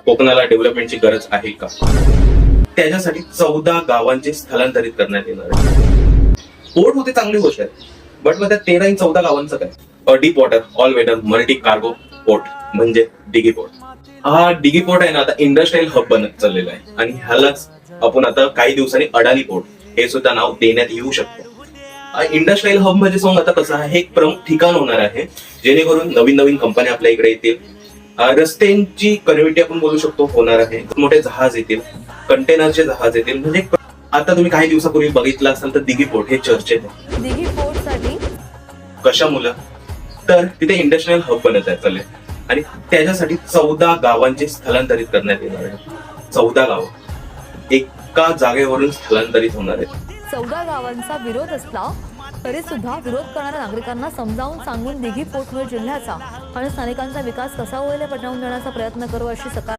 कोकणाला डेव्हलपमेंटची गरज आहे का? त्याच्यासाठी 14 गावांचे स्थलांतरित करण्यात येणार आहे. पोर्ट होते चांगली गोष्ट आहे, बट मग त्या 13 आणि 14 गावांचं काय? Deep water all weather multi cargo port म्हणजे डिगी पोर्ट. हा डिगी पोर्ट आहे ना, आता इंडस्ट्रियल हब बनत चाललेला आहे आणि ह्यालाच आपण आता काही दिवसांनी अडाणी पोर्ट हे सुद्धा नाव देण्यात येऊ शकतं. इंडस्ट्रियल हब म्हणजे सांग आता कसं आहे, हे एक प्रमुख ठिकाण होणार आहे जेणेकरून नवीन नवीन कंपन्या आपल्या इकडे येतील. रस्त्यांची कनेक्टिव्हिटी आपण बोलू शकतो होणार आहे. मोठे जहाज येतील, कंटेनरचे जहाज येतील. म्हणजे आता तुम्ही काही दिवसापूर्वी बघितलं असाल तर दिघी पोर्ट हे चर्चेत आहे. दिघी पोर्ट साठी कशामुळे? तर तिथे इंडस्ट्रियल हब बनत आहे चालले आणि त्याच्यासाठी 14 गावांचे स्थलांतरित करण्यात येणार आहे. 14 गावं एका जागेवरून स्थलांतरित होणार आहेत. 14 गावांचा विरोध असला तरी सुद्धा विरोध करणाऱ्या नागरिकांना समजावून सांगून दिघी पोर्टमुळे जिल्ह्याचा आणि स्थानिकांचा विकास कसा होईल हे पटवून देण्याचा प्रयत्न करू अशी सकाळ